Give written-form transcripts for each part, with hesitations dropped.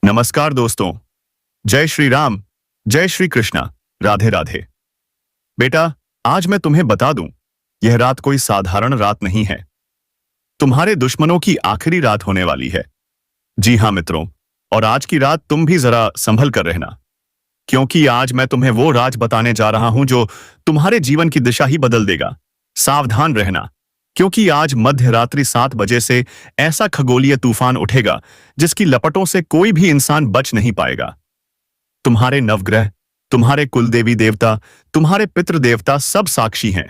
नमस्कार दोस्तों। जय श्री राम, जय श्री कृष्णा, राधे राधे। बेटा, आज मैं तुम्हें बता दूं, यह रात कोई साधारण रात नहीं है। तुम्हारे दुश्मनों की आखिरी रात होने वाली है। जी हाँ मित्रों, और आज की रात तुम भी जरा संभल कर रहना, क्योंकि आज मैं तुम्हें वो राज बताने जा रहा हूं जो तुम्हारे जीवन की दिशा ही बदल देगा। सावधान रहना, क्योंकि आज मध्य रात्रि 7 बजे से ऐसा खगोलीय तूफान उठेगा जिसकी लपटों से कोई भी इंसान बच नहीं पाएगा। तुम्हारे नवग्रह, तुम्हारे कुलदेवी देवता, तुम्हारे पितृ देवता सब साक्षी हैं।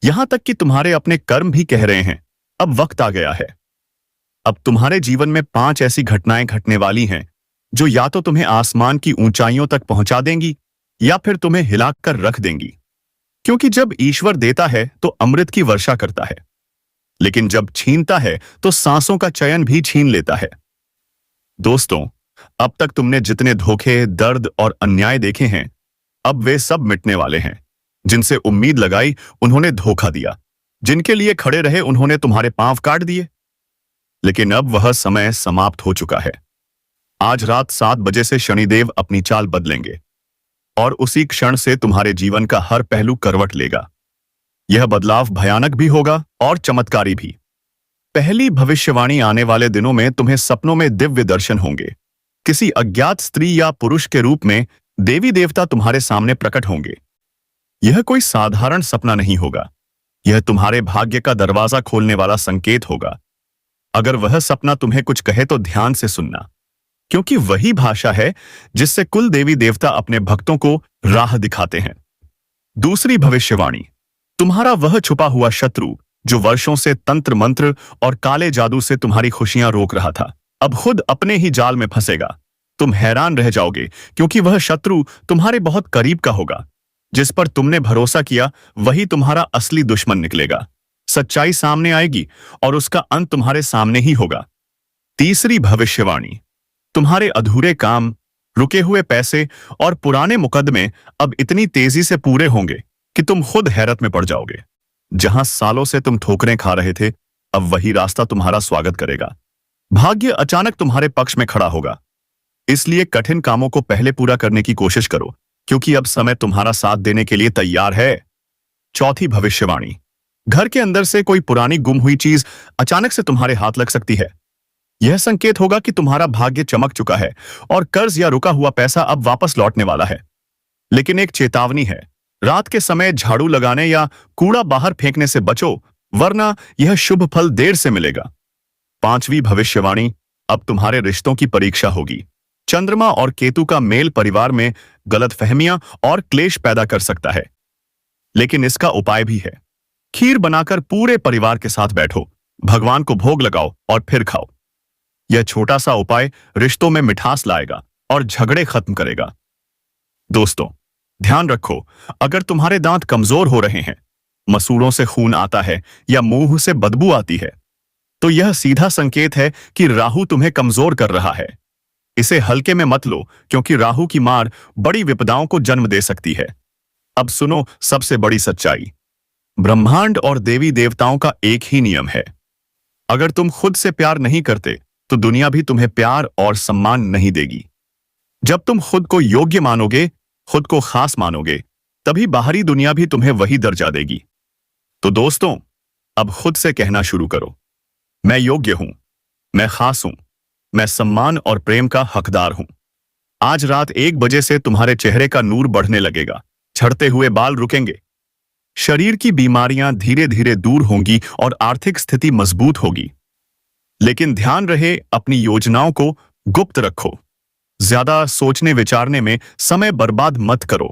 यहां तक कि तुम्हारे अपने कर्म भी कह रहे हैं, अब वक्त आ गया है। अब तुम्हारे जीवन में 5 ऐसी घटनाएं घटने वाली हैं जो या तो तुम्हें आसमान की ऊंचाइयों तक पहुंचा देंगी या फिर तुम्हें हिलाकर रख देंगी। क्योंकि जब ईश्वर देता है तो अमृत की वर्षा करता है, लेकिन जब छीनता है तो सांसों का चयन भी छीन लेता है। दोस्तों, अब तक तुमने जितने धोखे, दर्द और अन्याय देखे हैं, अब वे सब मिटने वाले हैं। जिनसे उम्मीद लगाई उन्होंने धोखा दिया, जिनके लिए खड़े रहे उन्होंने तुम्हारे पांव काट दिए। लेकिन अब वह समय समाप्त हो चुका है। आज रात 7 बजे से शनिदेव अपनी चाल बदलेंगे और उसी क्षण से तुम्हारे जीवन का हर पहलू करवट लेगा। यह बदलाव भयानक भी होगा और चमत्कारी भी। पहली भविष्यवाणी, आने वाले दिनों में तुम्हें सपनों में दिव्य दर्शन होंगे। किसी अज्ञात स्त्री या पुरुष के रूप में देवी देवता तुम्हारे सामने प्रकट होंगे। यह कोई साधारण सपना नहीं होगा, यह तुम्हारे भाग्य का दरवाजा खोलने वाला संकेत होगा। अगर वह सपना तुम्हें कुछ कहे तो ध्यान से सुनना, क्योंकि वही भाषा है जिससे कुल देवी देवता अपने भक्तों को राह दिखाते हैं। दूसरी भविष्यवाणी, तुम्हारा वह छुपा हुआ शत्रु जो वर्षों से तंत्र मंत्र और काले जादू से तुम्हारी खुशियां रोक रहा था, अब खुद अपने ही जाल में फंसेगा। तुम हैरान रह जाओगे, क्योंकि वह शत्रु तुम्हारे बहुत करीब का होगा। जिस पर तुमने भरोसा किया वही तुम्हारा असली दुश्मन निकलेगा। सच्चाई सामने आएगी और उसका अंत तुम्हारे सामने ही होगा। तीसरी भविष्यवाणी, तुम्हारे अधूरे काम, रुके हुए पैसे और पुराने मुकदमे अब इतनी तेजी से पूरे होंगे कि तुम खुद हैरत में पड़ जाओगे। जहां सालों से तुम ठोकरें खा रहे थे, अब वही रास्ता तुम्हारा स्वागत करेगा। भाग्य अचानक तुम्हारे पक्ष में खड़ा होगा। इसलिए कठिन कामों को पहले पूरा करने की कोशिश करो, क्योंकि अब समय तुम्हारा साथ देने के लिए तैयार है। चौथी भविष्यवाणी, घर के अंदर से कोई पुरानी गुम हुई चीज अचानक से तुम्हारे हाथ लग सकती है। यह संकेत होगा कि तुम्हारा भाग्य चमक चुका है और कर्ज या रुका हुआ पैसा अब वापस लौटने वाला है। लेकिन एक चेतावनी है, रात के समय झाड़ू लगाने या कूड़ा बाहर फेंकने से बचो, वरना यह शुभ फल देर से मिलेगा। पांचवी भविष्यवाणी, अब तुम्हारे रिश्तों की परीक्षा होगी। चंद्रमा और केतु का मेल परिवार में गलतफहमियां और क्लेश पैदा कर सकता है, लेकिन इसका उपाय भी है। खीर बनाकर पूरे परिवार के साथ बैठो, भगवान को भोग लगाओ और फिर खाओ। यह छोटा सा उपाय रिश्तों में मिठास लाएगा और झगड़े खत्म करेगा। दोस्तों, ध्यान रखो, अगर तुम्हारे दांत कमजोर हो रहे हैं, मसूड़ों से खून आता है या मुंह से बदबू आती है, तो यह सीधा संकेत है कि राहु तुम्हें कमजोर कर रहा है। इसे हल्के में मत लो, क्योंकि राहु की मार बड़ी विपदाओं को जन्म दे सकती है। अब सुनो सबसे बड़ी सच्चाई। ब्रह्मांड और देवी देवताओं का एक ही नियम है, अगर तुम खुद से प्यार नहीं करते तो दुनिया भी तुम्हें प्यार और सम्मान नहीं देगी। जब तुम खुद को योग्य मानोगे, खुद को खास मानोगे, तभी बाहरी दुनिया भी तुम्हें वही दर्जा देगी। तो दोस्तों, अब खुद से कहना शुरू करो, मैं योग्य हूं, मैं खास हूं, मैं सम्मान और प्रेम का हकदार हूं। आज रात 1 बजे से तुम्हारे चेहरे का नूर बढ़ने लगेगा, झड़ते हुए बाल रुकेंगे, शरीर की बीमारियां धीरे धीरे दूर होंगी और आर्थिक स्थिति मजबूत होगी। लेकिन ध्यान रहे, अपनी योजनाओं को गुप्त रखो। ज्यादा सोचने विचारने में समय बर्बाद मत करो।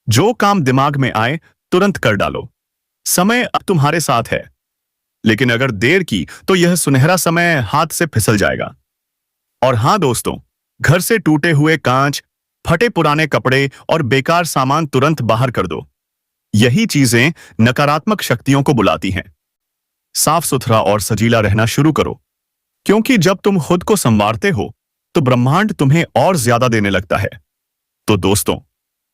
जो काम दिमाग में आए तुरंत कर डालो। समय अब तुम्हारे साथ है, लेकिन अगर देर की तो यह सुनहरा समय हाथ से फिसल जाएगा। और हां दोस्तों, घर से टूटे हुए कांच, फटे पुराने कपड़े और बेकार सामान तुरंत बाहर कर दो। यही चीजें नकारात्मक शक्तियों को बुलाती हैं। साफ सुथरा और सजीला रहना शुरू करो, क्योंकि जब तुम खुद को संवारते हो तो ब्रह्मांड तुम्हें और ज्यादा देने लगता है। तो दोस्तों,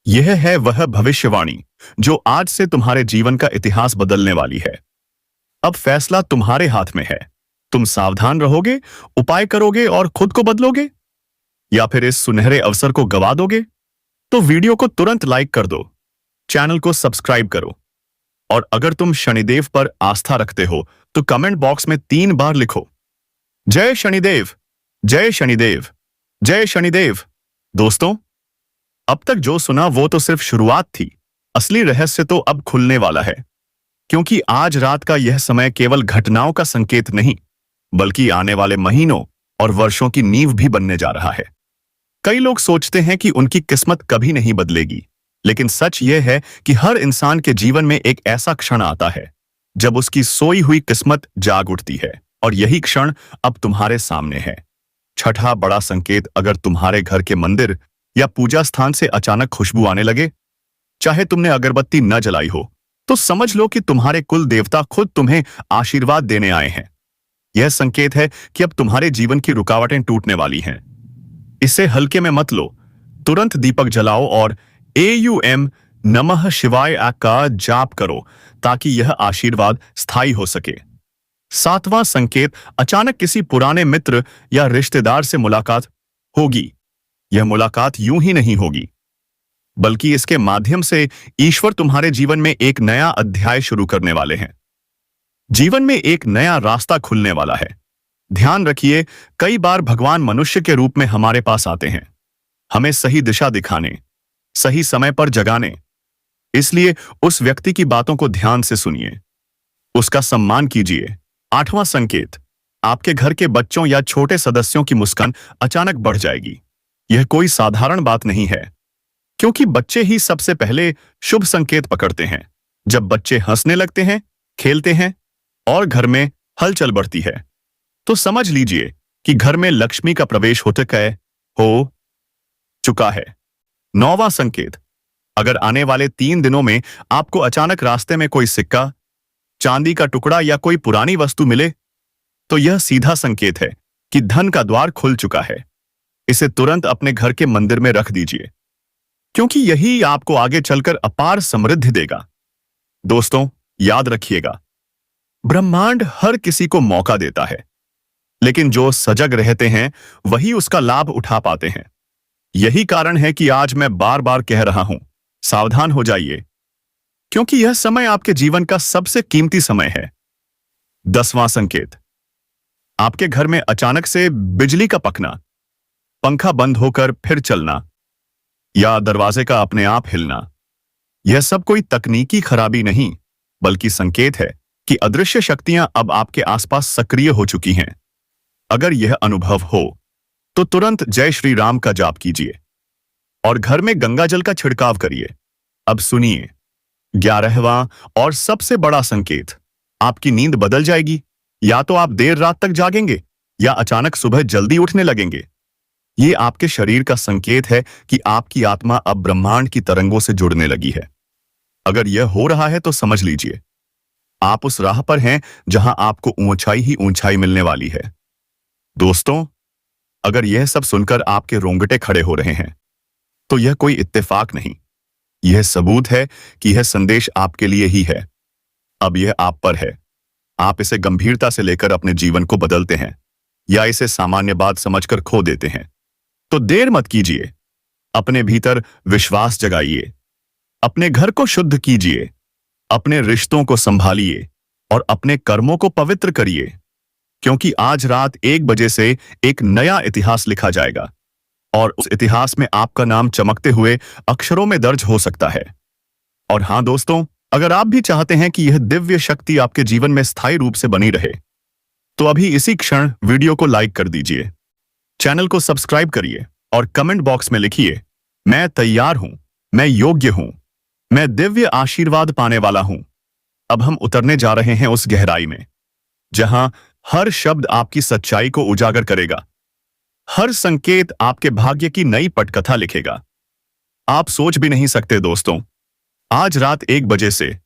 यह है वह भविष्यवाणी जो आज से तुम्हारे जीवन का इतिहास बदलने वाली है। अब फैसला तुम्हारे हाथ में है। तुम सावधान रहोगे, उपाय करोगे और खुद को बदलोगे, या फिर इस सुनहरे अवसर को गवा दोगे? तो वीडियो को तुरंत लाइक कर दो, चैनल को सब्सक्राइब करो, और अगर तुम शनिदेव पर आस्था रखते हो तो कमेंट बॉक्स में 3 बार लिखो, जय शनिदेव, जय शनिदेव, जय शनिदेव। दोस्तों, अब तक जो सुना वो तो सिर्फ शुरुआत थी। असली रहस्य तो अब खुलने वाला है, क्योंकि आज रात का यह समय केवल घटनाओं का संकेत नहीं, बल्कि आने वाले महीनों और वर्षों की नींव भी बनने जा रहा है। कई लोग सोचते हैं कि उनकी किस्मत कभी नहीं बदलेगी, लेकिन सच यह है कि हर इंसान के जीवन में एक ऐसा क्षण आता है जब उसकी सोई हुई किस्मत जाग उठती है, और यही क्षण अब तुम्हारे सामने है। छठा बड़ा संकेत, अगर तुम्हारे घर के मंदिर या पूजा स्थान से अचानक खुशबू आने लगे, चाहे तुमने अगरबत्ती न जलाई हो, तो समझ लो कि तुम्हारे कुल देवता खुद तुम्हें आशीर्वाद देने आए हैं। यह संकेत है कि अब तुम्हारे जीवन की रुकावटें टूटने वाली हैं। इसे हल्के में मत लो, तुरंत दीपक जलाओ और एयूएम नमः शिवाय का जाप करो, ताकि यह आशीर्वाद स्थायी हो सके। सातवां संकेत, अचानक किसी पुराने मित्र या रिश्तेदार से मुलाकात होगी। यह मुलाकात यूं ही नहीं होगी, बल्कि इसके माध्यम से ईश्वर तुम्हारे जीवन में एक नया अध्याय शुरू करने वाले हैं। जीवन में एक नया रास्ता खुलने वाला है। ध्यान रखिए, कई बार भगवान मनुष्य के रूप में हमारे पास आते हैं, हमें सही दिशा दिखाने, सही समय पर जगाने। इसलिए उस व्यक्ति की बातों को ध्यान से सुनिए, उसका सम्मान कीजिए। आठवां संकेत, आपके घर के बच्चों या छोटे सदस्यों की मुस्कान अचानक बढ़ जाएगी। यह कोई साधारण बात नहीं है, क्योंकि बच्चे ही सबसे पहले शुभ संकेत पकड़ते हैं। जब बच्चे हंसने लगते हैं, खेलते हैं और घर में हलचल बढ़ती है, तो समझ लीजिए कि घर में लक्ष्मी का प्रवेश हो चुका है। नौवां संकेत, अगर आने वाले 3 दिनों में आपको अचानक रास्ते में कोई सिक्का, चांदी का टुकड़ा या कोई पुरानी वस्तु मिले, तो यह सीधा संकेत है कि धन का द्वार खुल चुका है। इसे तुरंत अपने घर के मंदिर में रख दीजिए, क्योंकि यही आपको आगे चलकर अपार समृद्धि देगा। दोस्तों, याद रखिएगा, ब्रह्मांड हर किसी को मौका देता है, लेकिन जो सजग रहते हैं वही उसका लाभ उठा पाते हैं। यही कारण है कि आज मैं बार बार कह रहा हूं, सावधान हो जाइए, क्योंकि यह समय आपके जीवन का सबसे कीमती समय है। 10वां संकेत, आपके घर में अचानक से बिजली का पकना, पंखा बंद होकर फिर चलना, या दरवाजे का अपने आप हिलना। यह सब कोई तकनीकी खराबी नहीं, बल्कि संकेत है कि अदृश्य शक्तियां अब आपके आसपास सक्रिय हो चुकी हैं। अगर यह अनुभव हो तो तुरंत जय श्री राम का जाप कीजिए और घर में गंगा जल का छिड़काव करिए। अब सुनिए 11वां और सबसे बड़ा संकेत, आपकी नींद बदल जाएगी। या तो आप देर रात तक जागेंगे या अचानक सुबह जल्दी उठने लगेंगे। ये आपके शरीर का संकेत है कि आपकी आत्मा अब ब्रह्मांड की तरंगों से जुड़ने लगी है। अगर यह हो रहा है तो समझ लीजिए आप उस राह पर हैं जहां आपको ऊंचाई ही ऊंचाई मिलने वाली है। दोस्तों, अगर यह सब सुनकर आपके रोंगटे खड़े हो रहे हैं, तो यह कोई इत्तेफाक नहीं, यह सबूत है कि यह संदेश आपके लिए ही है। अब यह आप पर है, आप इसे गंभीरता से लेकर अपने जीवन को बदलते हैं या इसे सामान्य बात समझकर खो देते हैं। तो देर मत कीजिए, अपने भीतर विश्वास जगाइए, अपने घर को शुद्ध कीजिए, अपने रिश्तों को संभालिए और अपने कर्मों को पवित्र करिए, क्योंकि आज रात 1 बजे से एक नया इतिहास लिखा जाएगा और उस इतिहास में आपका नाम चमकते हुए अक्षरों में दर्ज हो सकता है। और हां दोस्तों, अगर आप भी चाहते हैं कि यह दिव्य शक्ति आपके जीवन में स्थायी रूप से बनी रहे, तो अभी इसी क्षण वीडियो को लाइक कर दीजिए, चैनल को सब्सक्राइब करिए और कमेंट बॉक्स में लिखिए, मैं तैयार हूं, मैं योग्य हूं, मैं दिव्य आशीर्वाद पाने वाला हूं। अब हम उतरने जा रहे हैं उस गहराई में जहां हर शब्द आपकी सच्चाई को उजागर करेगा, हर संकेत आपके भाग्य की नई पटकथा लिखेगा। आप सोच भी नहीं सकते दोस्तों, आज रात 1 बजे से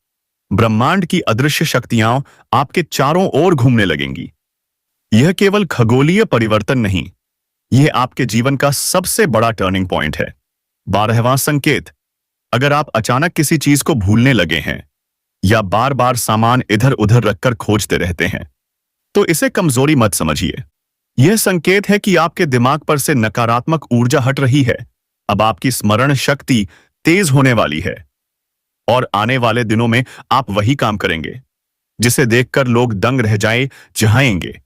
ब्रह्मांड की अदृश्य शक्तियां आपके चारों ओर घूमने लगेंगी। यह केवल खगोलीय परिवर्तन नहीं, यह आपके जीवन का सबसे बड़ा टर्निंग पॉइंट है। 12वां संकेत, अगर आप अचानक किसी चीज को भूलने लगे हैं या बार बार सामान इधर उधर रखकर खोजते रहते हैं, तो इसे कमजोरी मत समझिए, यह संकेत है कि आपके दिमाग पर से नकारात्मक ऊर्जा हट रही है। अब आपकी स्मरण शक्ति तेज होने वाली है और आने वाले दिनों में आप वही काम करेंगे जिसे देखकर लोग दंग रह जाएंगे।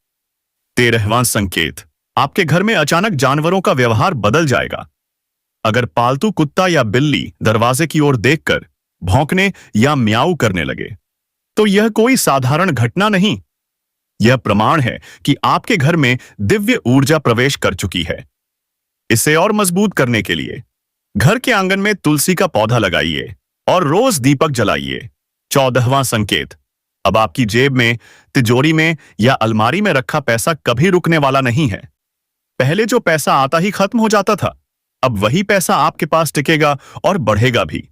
13वां संकेत, आपके घर में अचानक जानवरों का व्यवहार बदल जाएगा। अगर पालतू कुत्ता या बिल्ली दरवाजे की ओर देखकर भौंकने या म्याऊ करने लगे, तो यह कोई साधारण घटना नहीं। यह प्रमाण है कि आपके घर में दिव्य ऊर्जा प्रवेश कर चुकी है। इसे और मजबूत करने के लिए घर के आंगन में तुलसी का पौधा लगाइए और रोज दीपक जलाइए। 14वां संकेत, अब आपकी जेब में, तिजोरी में या अलमारी में रखा पैसा कभी रुकने वाला नहीं है। पहले जो पैसा आता ही खत्म हो जाता था, अब वही पैसा आपके पास टिकेगा और बढ़ेगा भी।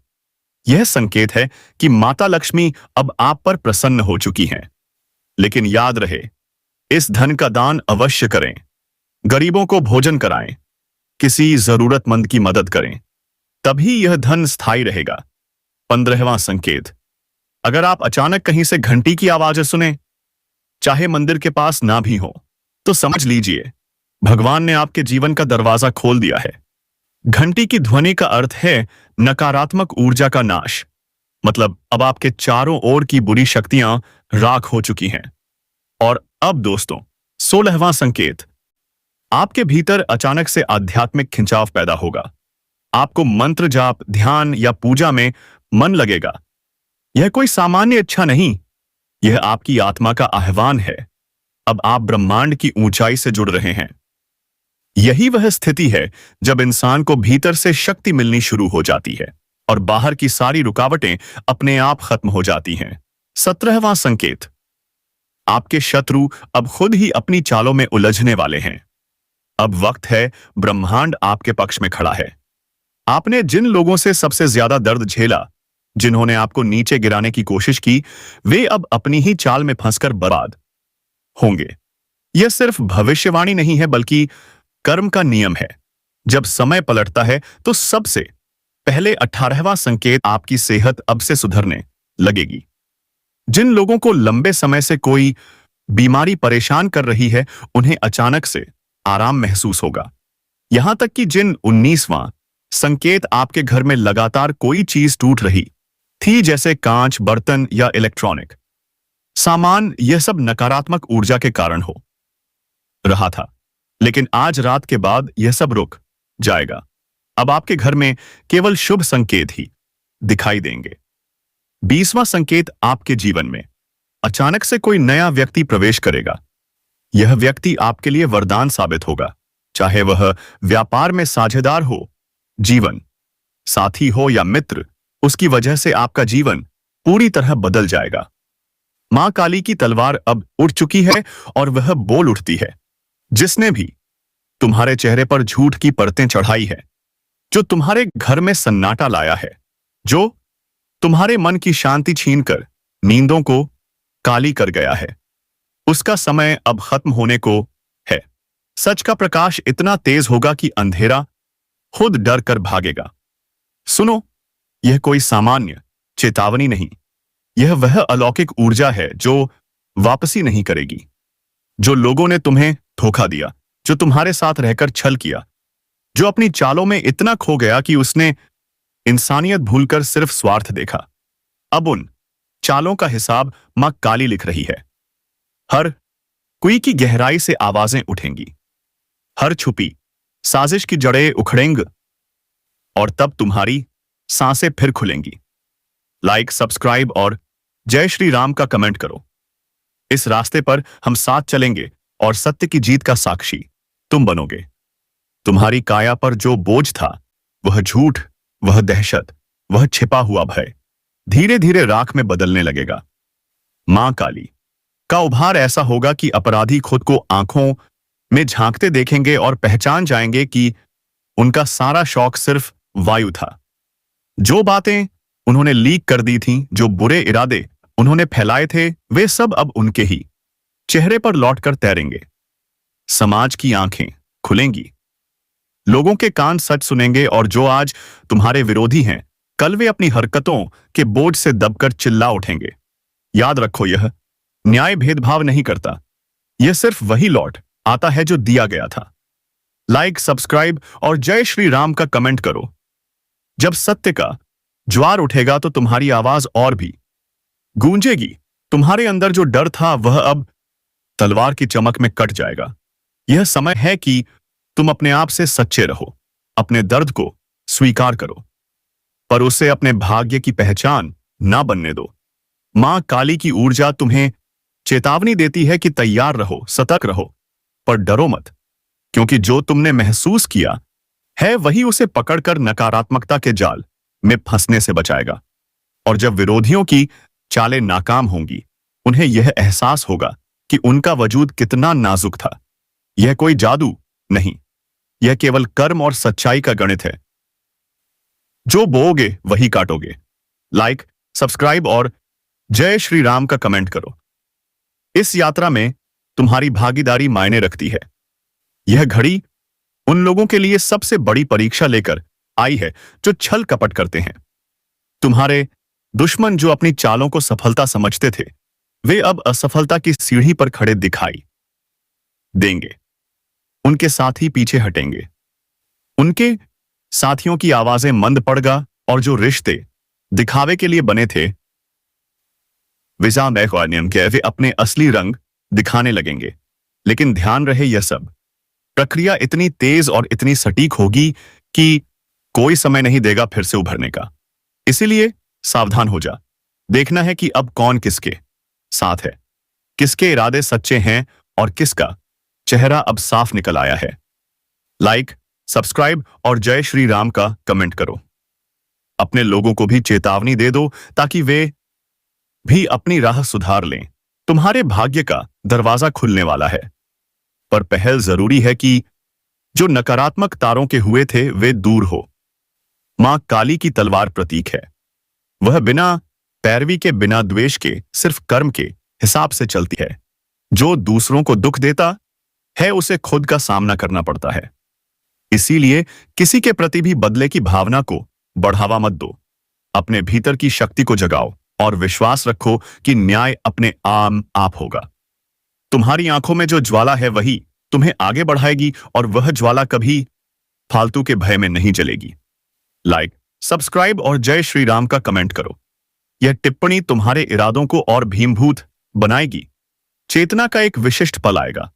यह संकेत है कि माता लक्ष्मी अब आप पर प्रसन्न हो चुकी हैं। लेकिन याद रहे, इस धन का दान अवश्य करें, गरीबों को भोजन कराएं, किसी जरूरतमंद की मदद करें, तभी यह धन स्थायी रहेगा। 15वां संकेत, अगर आप अचानक कहीं से घंटी की आवाजें सुने, चाहे मंदिर के पास ना भी हो, तो समझ लीजिए भगवान ने आपके जीवन का दरवाजा खोल दिया है। घंटी की ध्वनि का अर्थ है नकारात्मक ऊर्जा का नाश। मतलब अब आपके चारों ओर की बुरी शक्तियां राख हो चुकी हैं। और अब दोस्तों, 16वां संकेत, आपके भीतर अचानक से आध्यात्मिक खिंचाव पैदा होगा। आपको मंत्र जाप, ध्यान या पूजा में मन लगेगा। यह कोई सामान्य इच्छा नहीं, यह आपकी आत्मा का आह्वान है। अब आप ब्रह्मांड की ऊंचाई से जुड़ रहे हैं। यही वह स्थिति है जब इंसान को भीतर से शक्ति मिलनी शुरू हो जाती है और बाहर की सारी रुकावटें अपने आप खत्म हो जाती हैं। 17वां संकेत, आपके शत्रु अब खुद ही अपनी चालों में उलझने वाले हैं। अब वक्त है, ब्रह्मांड आपके पक्ष में खड़ा है। आपने जिन लोगों से सबसे ज्यादा दर्द झेला, जिन्होंने आपको नीचे गिराने की कोशिश की, वे अब अपनी ही चाल में फंसकर बर्बाद होंगे। यह सिर्फ भविष्यवाणी नहीं है, बल्कि कर्म का नियम है। जब समय पलटता है तो सबसे पहले 18वां संकेत, आपकी सेहत अब से सुधरने लगेगी। जिन लोगों को लंबे समय से कोई बीमारी परेशान कर रही है, उन्हें अचानक से आराम महसूस होगा। यहां तक कि जिन 19वां संकेत, आपके घर में लगातार कोई चीज टूट रही थी, जैसे कांच, बर्तन या इलेक्ट्रॉनिक सामान, यह सब नकारात्मक ऊर्जा के कारण हो रहा था। लेकिन आज रात के बाद यह सब रुक जाएगा। अब आपके घर में केवल शुभ संकेत ही दिखाई देंगे। 20वां संकेत, आपके जीवन में अचानक से कोई नया व्यक्ति प्रवेश करेगा। यह व्यक्ति आपके लिए वरदान साबित होगा, चाहे वह व्यापार में साझेदार हो, जीवन साथी हो या मित्र। उसकी वजह से आपका जीवन पूरी तरह बदल जाएगा। मां काली की तलवार अब उठ चुकी है और वह बोल उठती है, जिसने भी तुम्हारे चेहरे पर झूठ की परतें चढ़ाई है, जो तुम्हारे घर में सन्नाटा लाया है, जो तुम्हारे मन की शांति छीनकर नींदों को काली कर गया है, उसका समय अब खत्म होने को है। सच का प्रकाश इतना तेज होगा कि अंधेरा खुद डर कर भागेगा। सुनो, यह कोई सामान्य चेतावनी नहीं, यह वह अलौकिक ऊर्जा है जो वापसी नहीं करेगी। जो लोगों ने तुम्हें धोखा दिया, जो तुम्हारे साथ रहकर छल किया, जो अपनी चालों में इतना खो गया कि उसने इंसानियत भूलकर सिर्फ स्वार्थ देखा, अब उन चालों का हिसाब मां काली लिख रही है। हर कुई की गहराई से आवाजें उठेंगी, हर छुपी साजिश की जड़ें उखड़ेंगी और तब तुम्हारी सांसें फिर खुलेंगी। लाइक, सब्सक्राइब और जय श्री राम का कमेंट करो। इस रास्ते पर हम साथ चलेंगे और सत्य की जीत का साक्षी तुम बनोगे। तुम्हारी काया पर जो बोझ था, वह झूठ, वह दहशत, वह छिपा हुआ भय धीरे धीरे राख में बदलने लगेगा। मां काली का उभार ऐसा होगा कि अपराधी खुद को आंखों में झांकते देखेंगे और पहचान जाएंगे कि उनका सारा शौक सिर्फ वायु था। जो बातें उन्होंने लीक कर दी थीं, जो बुरे इरादे उन्होंने फैलाए थे, वे सब अब उनके ही चेहरे पर लौटकर तैरेंगे। समाज की आंखें खुलेंगी, लोगों के कान सच सुनेंगे और जो आज तुम्हारे विरोधी हैं, कल वे अपनी हरकतों के बोझ से दबकर चिल्ला उठेंगे। याद रखो, यह न्याय भेदभाव नहीं करता, यह सिर्फ वही लौट आता है जो दिया गया था। लाइक, सब्सक्राइब और जय श्री राम का कमेंट करो। जब सत्य का ज्वार उठेगा तो तुम्हारी आवाज और भी गूंजेगी। तुम्हारे अंदर जो डर था वह अब तलवार की चमक में कट जाएगा। यह समय है कि तुम अपने आप से सच्चे रहो, अपने दर्द को स्वीकार करो, पर उसे अपने भाग्य की पहचान ना बनने दो। मां काली की ऊर्जा तुम्हें चेतावनी देती है कि तैयार रहो, सतर्क रहो, पर डरो मत, क्योंकि जो तुमने महसूस किया है वही उसे पकड़कर नकारात्मकता के जाल में फंसने से बचाएगा। और जब विरोधियों की चालें नाकाम होंगी, उन्हें यह एहसास होगा कि उनका वजूद कितना नाजुक था। यह कोई जादू नहीं, यह केवल कर्म और सच्चाई का गणित है। जो बोओगे वही काटोगे। लाइक, सब्सक्राइब और जय श्री राम का कमेंट करो। इस यात्रा में तुम्हारी भागीदारी मायने रखती है। यह घड़ी उन लोगों के लिए सबसे बड़ी परीक्षा लेकर आई है जो छल कपट करते हैं। तुम्हारे दुश्मन जो अपनी चालों को सफलता समझते थे, वे अब असफलता की सीढ़ी पर खड़े दिखाई देंगे। उनके साथी पीछे हटेंगे। उनके साथियों की आवाजें मंद पड़गा और जो रिश्ते दिखावे के लिए बने थे वे अपने असली रंग दिखाने लगेंगे। लेकिन ध्यान रहे, यह सब प्रक्रिया इतनी तेज और इतनी सटीक होगी कि कोई समय नहीं देगा फिर से उभरने का। इसीलिए सावधान हो जा। देखना है कि अब कौन किसके साथ है, किसके इरादे सच्चे हैं और किसका चेहरा अब साफ निकल आया है। लाइक, सब्सक्राइब और जय श्री राम का कमेंट करो। अपने लोगों को भी चेतावनी दे दो ताकि वे भी अपनी राह सुधार लें। तुम्हारे भाग्य का दरवाजा खुलने वाला है, पर पहल जरूरी है कि जो नकारात्मक तारों के हुए थे वे दूर हो। मां काली की तलवार प्रतीक है। वह बिना पैरवी के, बिना द्वेष के, सिर्फ कर्म के हिसाब से चलती है। जो दूसरों को दुख देता है उसे खुद का सामना करना पड़ता है। इसीलिए किसी के प्रति भी बदले की भावना को बढ़ावा मत दो। अपने भीतर की शक्ति को जगाओ और विश्वास रखो कि न्याय अपने आप होगा। तुम्हारी आंखों में जो ज्वाला है वही तुम्हें आगे बढ़ाएगी और वह ज्वाला कभी फालतू के भय में नहीं जलेगी। लाइक, सब्सक्राइब और जय श्री राम का कमेंट करो। यह टिप्पणी तुम्हारे इरादों को और भीमभूत बनाएगी। चेतना का एक विशिष्ट पल आएगा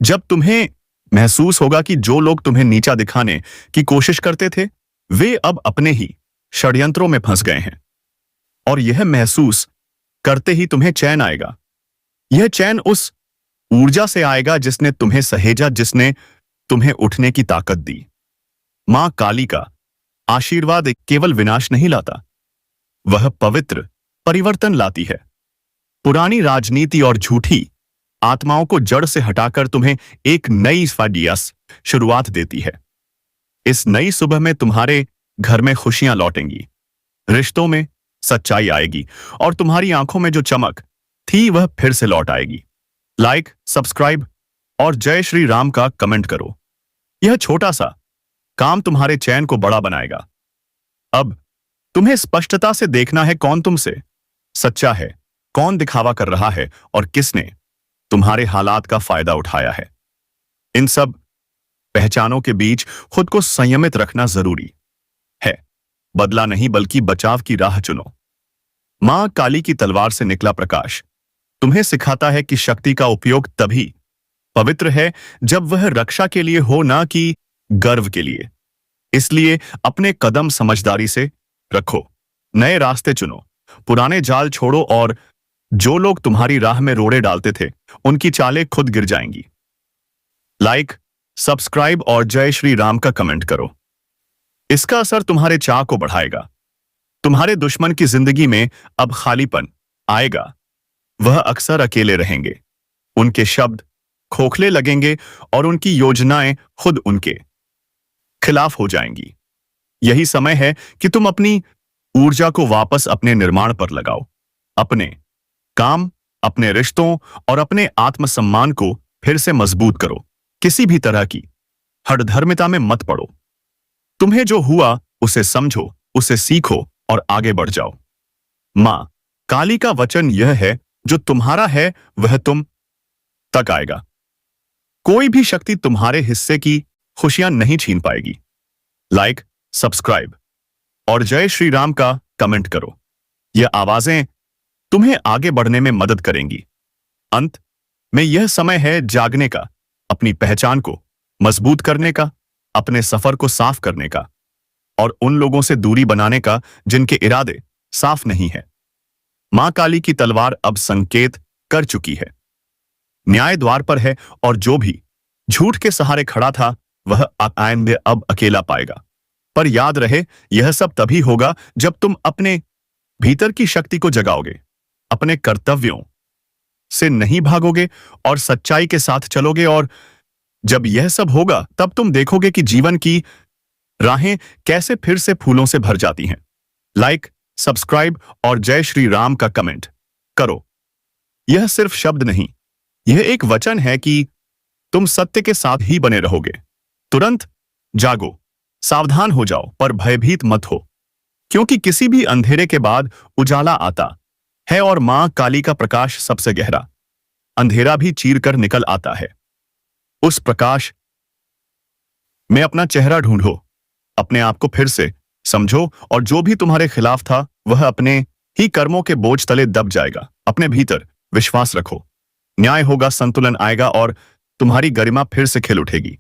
जब तुम्हें महसूस होगा कि जो लोग तुम्हें नीचा दिखाने की कोशिश करते थे वे अब अपने ही षड्यंत्रों में फंस गए हैं। और यह महसूस करते ही तुम्हें चैन आएगा। यह चैन उस ऊर्जा से आएगा जिसने तुम्हें सहेजा, जिसने तुम्हें उठने की ताकत दी। मां काली का आशीर्वाद केवल विनाश नहीं लाता, वह पवित्र परिवर्तन लाती है। पुरानी राजनीति और झूठी आत्माओं को जड़ से हटाकर तुम्हें एक नई शुरुआत देती है। इस नई सुबह में तुम्हारे घर में खुशियां लौटेंगी, रिश्तों में सच्चाई आएगी और तुम्हारी आंखों में जो चमक थी वह फिर से लौट आएगी। लाइक, सब्सक्राइब और जय श्री राम का कमेंट करो। यह छोटा सा काम तुम्हारे चैन को बड़ा बनाएगा। अब तुम्हें स्पष्टता से देखना है कौन तुमसे सच्चा है, कौन दिखावा कर रहा है और किसने तुम्हारे हालात का फायदा उठाया है। इन सब पहचानों के बीच खुद को संयमित रखना जरूरी है। बदला नहीं बल्कि बचाव की राह चुनो। मां काली की तलवार से निकला प्रकाश तुम्हें सिखाता है कि शक्ति का उपयोग तभी पवित्र है जब वह रक्षा के लिए हो, ना कि गर्व के लिए। इसलिए अपने कदम समझदारी से रखो, नए रास्ते चुनो, पुराने जाल छोड़ो और जो लोग तुम्हारी राह में रोड़े डालते थे उनकी चालें खुद गिर जाएंगी। लाइक, सब्सक्राइब और जय श्री राम का कमेंट करो। इसका असर तुम्हारे चाह को बढ़ाएगा। तुम्हारे दुश्मन की जिंदगी में अब खालीपन आएगा। वह अक्सर अकेले रहेंगे, उनके शब्द खोखले लगेंगे और उनकी योजनाएं खुद उनके खिलाफ हो जाएंगी। यही समय है कि तुम अपनी ऊर्जा को वापस अपने निर्माण पर लगाओ। अपने काम, अपने रिश्तों और अपने आत्मसम्मान को फिर से मजबूत करो। किसी भी तरह की हठधर्मिता में मत पड़ो। तुम्हें जो हुआ उसे समझो, उसे सीखो और आगे बढ़ जाओ। मां काली का वचन यह है, जो तुम्हारा है वह तुम तक आएगा। कोई भी शक्ति तुम्हारे हिस्से की खुशियां नहीं छीन पाएगी। लाइक, सब्सक्राइब और जय श्री राम का कमेंट करो। यह आवाजें तुम्हें आगे बढ़ने में मदद करेंगी। अंत में यह समय है जागने का, अपनी पहचान को मजबूत करने का, अपने सफर को साफ करने का और उन लोगों से दूरी बनाने का जिनके इरादे साफ नहीं है। मां काली की तलवार अब संकेत कर चुकी है। न्याय द्वार पर है और जो भी झूठ के सहारे खड़ा था वह आइंदे अब अकेला पाएगा। पर याद रहे, यह सब तभी होगा जब तुम अपने भीतर की शक्ति को जगाओगे, अपने कर्तव्यों से नहीं भागोगे और सच्चाई के साथ चलोगे। और जब यह सब होगा तब तुम देखोगे कि जीवन की राहें कैसे फिर से फूलों से भर जाती हैं। लाइक, सब्सक्राइब और जय श्री राम का कमेंट करो। यह सिर्फ शब्द नहीं, यह एक वचन है कि तुम सत्य के साथ ही बने रहोगे। तुरंत जागो, सावधान हो जाओ, पर भयभीत मत हो, क्योंकि किसी भी अंधेरे के बाद उजाला आता है और मां काली का प्रकाश सबसे गहरा अंधेरा भी चीर कर निकल आता है। उस प्रकाश में अपना चेहरा ढूंढो, अपने आप को फिर से समझो और जो भी तुम्हारे खिलाफ था वह अपने ही कर्मों के बोझ तले दब जाएगा। अपने भीतर विश्वास रखो, न्याय होगा, संतुलन आएगा और तुम्हारी गरिमा फिर से खिल उठेगी।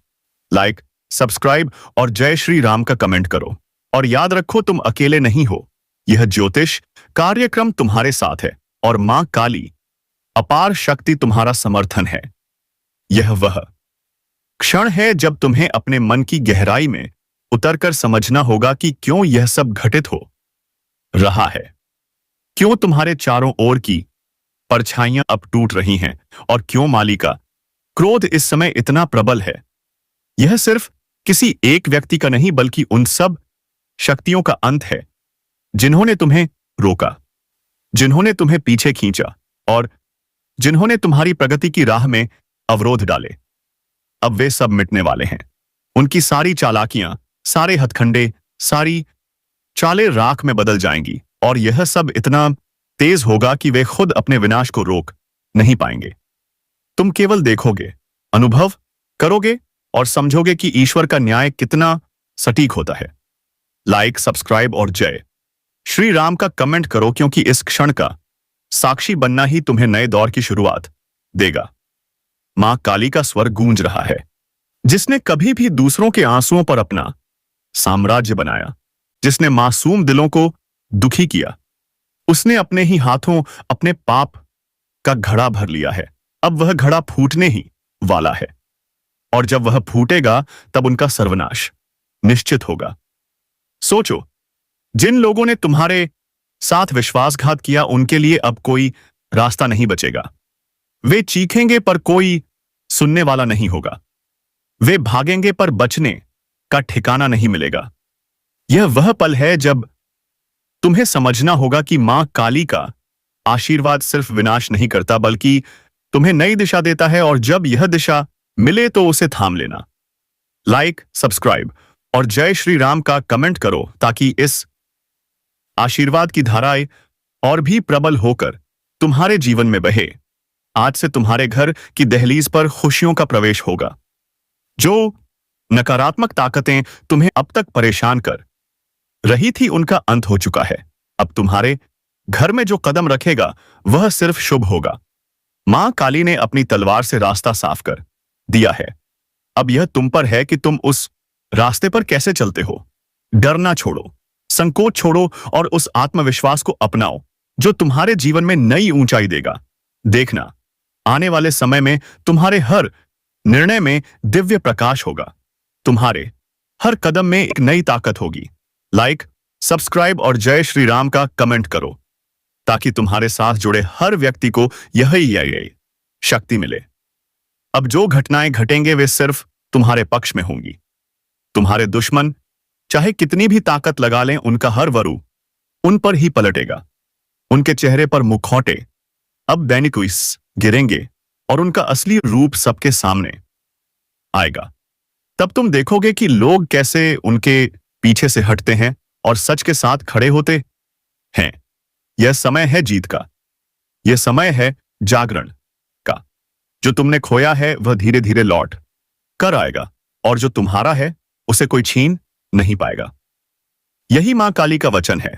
लाइक, सब्सक्राइब और जय श्री राम का कमेंट करो। और याद रखो, तुम अकेले नहीं हो। यह ज्योतिष कार्यक्रम तुम्हारे साथ है और मां काली अपार शक्ति तुम्हारा समर्थन है। यह वह क्षण है जब तुम्हें अपने मन की गहराई में उतरकर समझना होगा कि क्यों यह सब घटित हो रहा है, क्यों तुम्हारे चारों ओर की परछाइयां अब टूट रही हैं और क्यों माली का क्रोध इस समय इतना प्रबल है। यह सिर्फ किसी एक व्यक्ति का नहीं बल्कि उन सब शक्तियों का अंत है जिन्होंने तुम्हें रोका, जिन्होंने तुम्हें पीछे खींचा और जिन्होंने तुम्हारी प्रगति की राह में अवरोध डाले। अब वे सब मिटने वाले हैं। उनकी सारी चालाकियां, सारे हथकंडे, सारी चालें राख में बदल जाएंगी और यह सब इतना तेज होगा कि वे खुद अपने विनाश को रोक नहीं पाएंगे। तुम केवल देखोगे, अनुभव करोगे और समझोगे कि ईश्वर का न्याय कितना सटीक होता है। लाइक, सब्सक्राइब और जय श्री राम का कमेंट करो, क्योंकि इस क्षण का साक्षी बनना ही तुम्हें नए दौर की शुरुआत देगा। मां काली का स्वर गूंज रहा है, जिसने कभी भी दूसरों के आंसुओं पर अपना साम्राज्य बनाया, जिसने मासूम दिलों को दुखी किया, उसने अपने ही हाथों अपने पाप का घड़ा भर लिया है। अब वह घड़ा फूटने ही वाला है और जब वह फूटेगा तब उनका सर्वनाश निश्चित होगा। सोचो, जिन लोगों ने तुम्हारे साथ विश्वासघात किया उनके लिए अब कोई रास्ता नहीं बचेगा। वे चीखेंगे पर कोई सुनने वाला नहीं होगा। वे भागेंगे पर बचने का ठिकाना नहीं मिलेगा। यह वह पल है जब तुम्हें समझना होगा कि मां काली का आशीर्वाद सिर्फ विनाश नहीं करता बल्कि तुम्हें नई दिशा देता है, और जब यह दिशा मिले तो उसे थाम लेना। लाइक, सब्सक्राइब और जय श्री राम का कमेंट करो ताकि इस आशीर्वाद की धाराएं और भी प्रबल होकर तुम्हारे जीवन में बहे। आज से तुम्हारे घर की दहलीज पर खुशियों का प्रवेश होगा। जो नकारात्मक ताकतें तुम्हें अब तक परेशान कर रही थी उनका अंत हो चुका है। अब तुम्हारे घर में जो कदम रखेगा वह सिर्फ शुभ होगा। मां काली ने अपनी तलवार से रास्ता साफ कर दिया है। अब यह तुम पर है कि तुम उस रास्ते पर कैसे चलते हो। डरना छोड़ो, संकोच छोड़ो और उस आत्मविश्वास को अपनाओ जो तुम्हारे जीवन में नई ऊंचाई देगा। देखना, आने वाले समय में तुम्हारे हर निर्णय में दिव्य प्रकाश होगा। तुम्हारे हर कदम में एक नई ताकत होगी। लाइक, सब्सक्राइब और जय श्री राम का कमेंट करो ताकि तुम्हारे साथ जुड़े हर व्यक्ति को यही शक्ति मिले। अब जो घटनाएं घटेंगे वे सिर्फ तुम्हारे पक्ष में होंगी। तुम्हारे दुश्मन चाहे कितनी भी ताकत लगा लें, उनका हर वरू उन पर ही पलटेगा। उनके चेहरे पर मुखौटे अब बेनिकुइस गिरेंगे और उनका असली रूप सबके सामने आएगा। तब तुम देखोगे कि लोग कैसे उनके पीछे से हटते हैं और सच के साथ खड़े होते हैं। यह समय है जीत का, यह समय है जागरण का। जो तुमने खोया है वह धीरे धीरे लौट कर आएगा, और जो तुम्हारा है उसे कोई छीन नहीं पाएगा। यही मां काली का वचन है।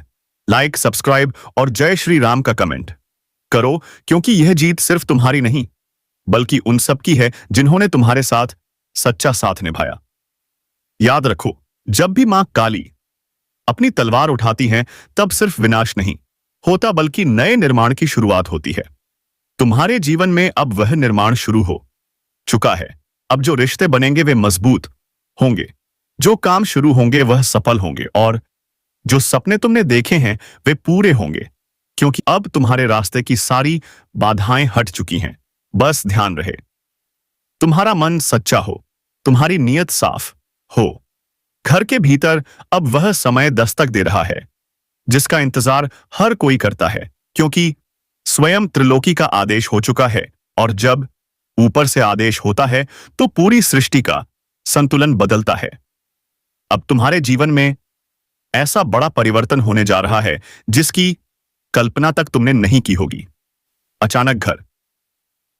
लाइक, सब्सक्राइब और जय श्री राम का कमेंट करो, क्योंकि यह जीत सिर्फ तुम्हारी नहीं बल्कि उन सब की है जिन्होंने तुम्हारे साथ सच्चा साथ निभाया। याद रखो, जब भी मां काली अपनी तलवार उठाती हैं तब सिर्फ विनाश नहीं होता बल्कि नए निर्माण की शुरुआत होती है। तुम्हारे जीवन में अब वह निर्माण शुरू हो चुका है। अब जो रिश्ते बनेंगे वे मजबूत होंगे, जो काम शुरू होंगे वह सफल होंगे, और जो सपने तुमने देखे हैं वे पूरे होंगे, क्योंकि अब तुम्हारे रास्ते की सारी बाधाएं हट चुकी हैं। बस ध्यान रहे, तुम्हारा मन सच्चा हो, तुम्हारी नीयत साफ हो। घर के भीतर अब वह समय दस्तक दे रहा है जिसका इंतजार हर कोई करता है, क्योंकि स्वयं त्रिलोकी का आदेश हो चुका है, और जब ऊपर से आदेश होता है तो पूरी सृष्टि का संतुलन बदलता है। अब तुम्हारे जीवन में ऐसा बड़ा परिवर्तन होने जा रहा है जिसकी कल्पना तक तुमने नहीं की होगी। अचानक घर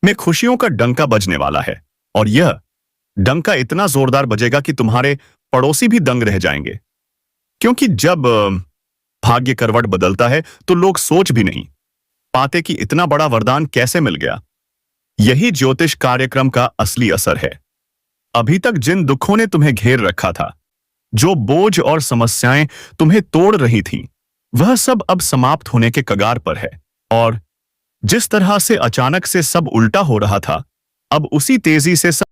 में खुशियों का डंका बजने वाला है, और यह डंका इतना जोरदार बजेगा कि तुम्हारे पड़ोसी भी दंग रह जाएंगे, क्योंकि जब भाग्य करवट बदलता है तो लोग सोच भी नहीं पाते कि इतना बड़ा वरदान कैसे मिल गया। यही ज्योतिष कार्यक्रम का असली असर है। अभी तक जिन दुखों ने तुम्हें घेर रखा था, जो बोझ और समस्याएं तुम्हें तोड़ रही थीं, वह सब अब समाप्त होने के कगार पर है। और जिस तरह से अचानक से सब उल्टा हो रहा था, अब उसी तेजी से सब